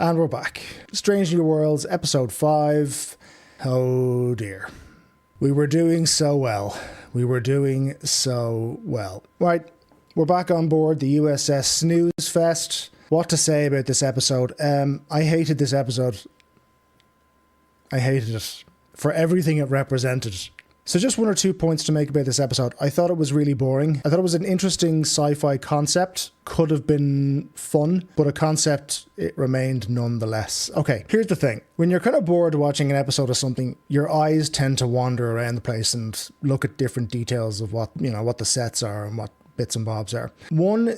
And we're back. Strange New Worlds, episode 5. Oh dear. We were doing so well. Right, we're back on board the USS Snooze Fest. What to say about this episode? I hated this episode. I hated it for everything it represented. So just 1 or 2 points to make about this episode. I thought it was really boring. I thought it was an interesting sci-fi concept. Could have been fun, but a concept it remained nonetheless. Okay, here's the thing. When you're kind of bored watching an episode of something, your eyes tend to wander around the place and look at different details of what the sets are and what bits and bobs are. One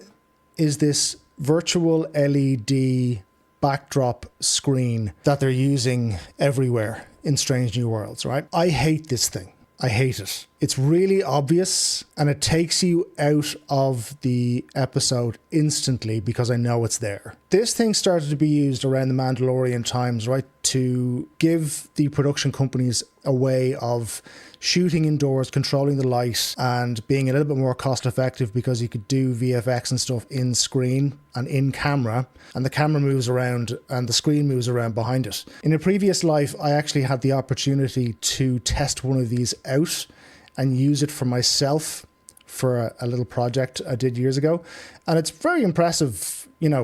is this virtual LED backdrop screen that they're using everywhere in Strange New Worlds, right? I hate this thing. I hate it. It's really obvious and it takes you out of the episode instantly because I know it's there. This thing started to be used around the Mandalorian times, right? To give the production companies a way of shooting indoors, controlling the light and being a little bit more cost effective because you could do VFX and stuff in screen and in camera, and the camera moves around and the screen moves around behind it. In a previous life, I actually had the opportunity to test one of these out and use it for myself for a little project I did years ago. And it's very impressive,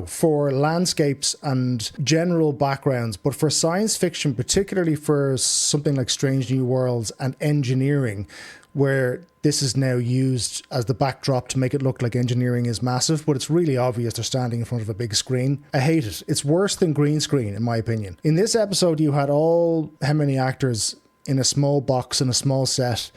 for landscapes and general backgrounds, but for science fiction, particularly for something like Strange New Worlds and engineering, where this is now used as the backdrop to make it look like engineering is massive, but it's really obvious they're standing in front of a big screen. I hate it. It's worse than green screen, in my opinion. In this episode, you had how many actors in a small box in a small set,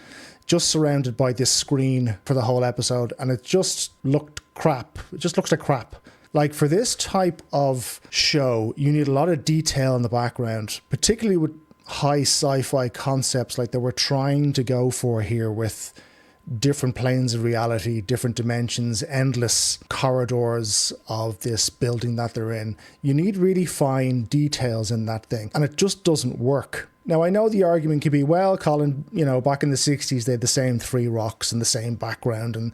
just surrounded by this screen for the whole episode, and it just looked crap. It just looks like crap. Like, for this type of show, you need a lot of detail in the background, particularly with high sci-fi concepts like they were trying to go for here, with different planes of reality, different dimensions, endless corridors of this building that they're in. You need really fine details in that thing, and it just doesn't work. Now, I know the argument could be, well, Colin, back in the 60s, they had the same 3 rocks and the same background and,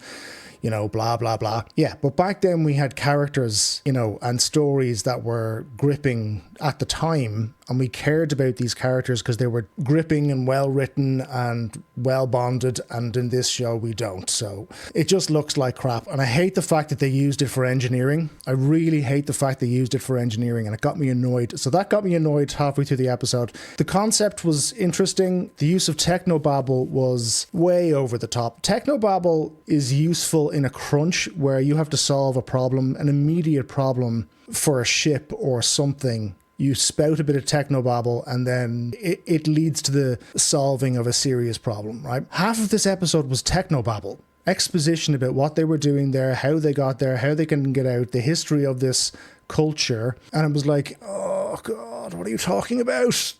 blah, blah, blah. Yeah, but back then we had characters, and stories that were gripping at the time, and we cared about these characters because they were gripping and well written and well bonded, and in this show we don't. So it just looks like crap, and I hate the fact that they used it for engineering. I really hate the fact they used it for engineering, and it got me annoyed. So that got me annoyed halfway through the episode. The concept was interesting. The use of technobabble was way over the top. Technobabble is useful in a crunch where you have to solve a problem, an immediate problem for a ship or something. You spout a bit of technobabble and then it leads to the solving of a serious problem, right? Half of this episode was technobabble. Exposition about what they were doing there, how they got there, how they can get out, the history of this culture. And it was like, oh God, what are you talking about?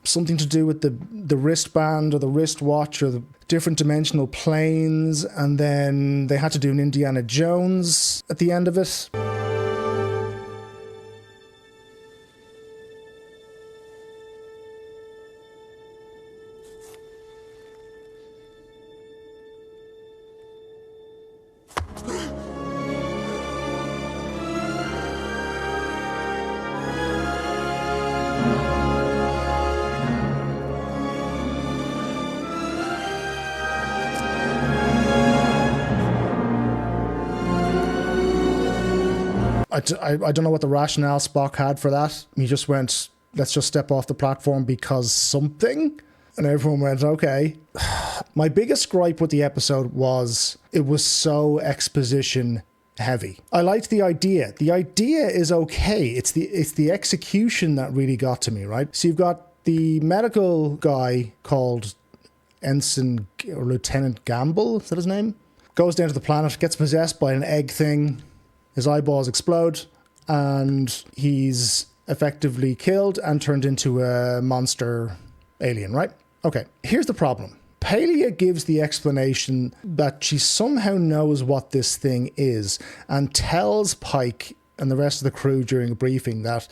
Something to do with the wristband or the wristwatch or the different dimensional planes. And then they had to do an Indiana Jones at the end of it. I don't know what the rationale Spock had for that. He just went, let's just step off the platform because something. And everyone went, okay. My biggest gripe with the episode was it was so exposition heavy. I liked the idea. The idea is okay. It's the execution that really got to me, right? So you've got the medical guy called Ensign or Lieutenant Gamble, is that his name? Goes down to the planet, gets possessed by an egg thing. His eyeballs explode, and he's effectively killed and turned into a monster alien, right? Okay, here's the problem. Palia gives the explanation that she somehow knows what this thing is and tells Pike and the rest of the crew during a briefing that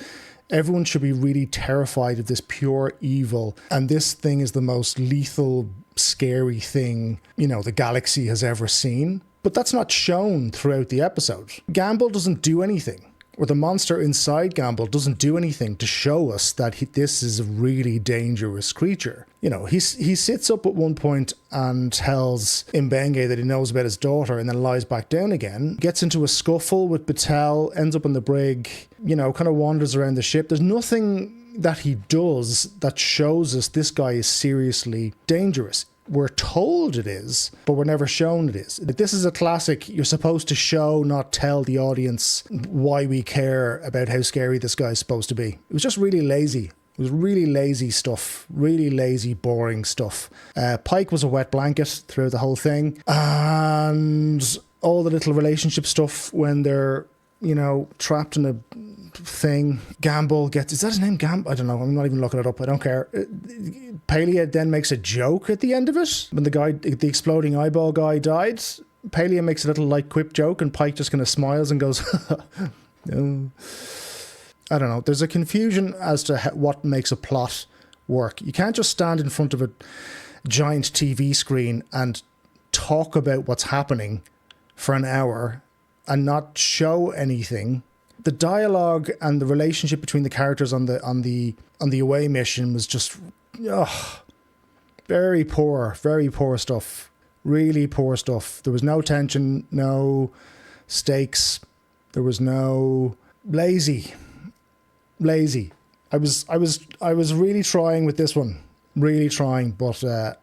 everyone should be really terrified of this pure evil, and this thing is the most lethal, scary thing, the galaxy has ever seen. But that's not shown throughout the episode. Gamble doesn't do anything. or the monster inside Gamble doesn't do anything to show us that this is a really dangerous creature. You know, he sits up at one point and tells Mbenge that he knows about his daughter and then lies back down again, gets into a scuffle with Batel, ends up on the brig, you know, kind of wanders around the ship. There's nothing that he does that shows us this guy is seriously dangerous. We're told it is, but we're never shown it is. This is a classic. You're supposed to show, not tell the audience why we care about how scary this guy's supposed to be. It was just really lazy. It was really lazy stuff. Really lazy, boring stuff. Pike was a wet blanket throughout the whole thing. And all the little relationship stuff when they're, you know, trapped in a thing. Gamble gets... Is that his name? I don't know. I'm not even looking it up. I don't care. Palia then makes a joke at the end of it. When the exploding eyeball guy died, Palia makes a little light quip joke and Pike just kind of smiles and goes, no. I don't know. There's a confusion as to what makes a plot work. You can't just stand in front of a giant TV screen and talk about what's happening for an hour and not show anything. The dialogue and the relationship between the characters on the away mission was just very poor stuff. Really poor stuff. There was no tension, no stakes. There was no lazy. I was really trying with this one, but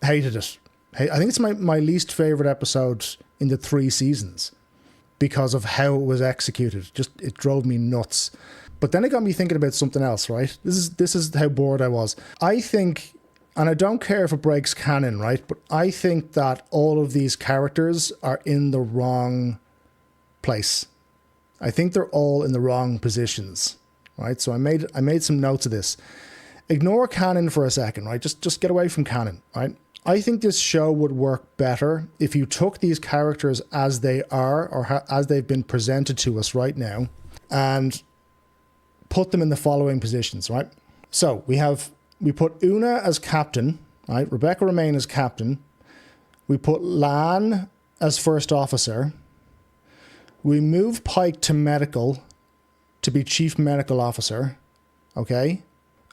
hated it. I think it's my least favorite episode in the 3 seasons. Because of how it was executed. Just, it drove me nuts. But then it got me thinking about something else, right? This is how bored I was. I think, and I don't care if it breaks canon, right? But I think that all of these characters are in the wrong place. I think they're all in the wrong positions, right? So I made some notes of this. Ignore canon for a second, right? Just get away from canon, right? I think this show would work better if you took these characters as they are or as they've been presented to us right now and put them in the following positions, right? So we put Una as captain, right? Rebecca Romaine as captain. We put Lan as first officer. We move Pike to medical to be chief medical officer, okay?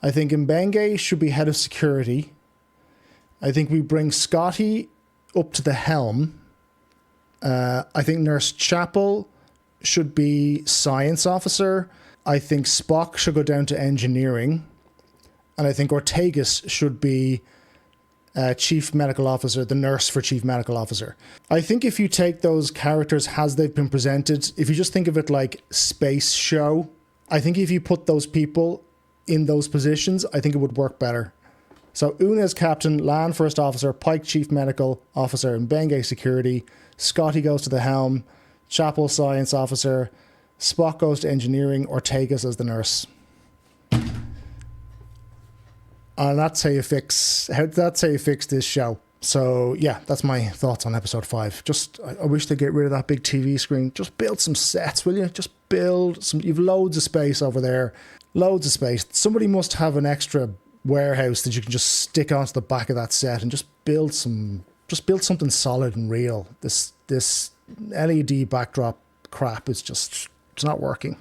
I think Mbenge should be head of security. I think we bring Scotty up to the helm. I think Nurse Chapel should be science officer. I think Spock should go down to engineering. And I think Ortegas should be chief medical officer, the nurse for chief medical officer. I think if you take those characters as they've been presented, if you just think of it like space show, I think if you put those people in those positions, I think it would work better. So Una's captain, Lan first officer, Pike chief medical officer, and Mbenge security. Scotty goes to the helm, Chapel science officer, Spock goes to engineering, Ortegas as the nurse. And that's how you fix this show. So yeah, that's my thoughts on episode 5. I wish they'd get rid of that big TV screen. Just build some sets, will you? Just build some. You've loads of space over there. Loads of space. Somebody must have an extra warehouse that you can just stick onto the back of that set and just build something solid and real. This LED backdrop crap is it's not working.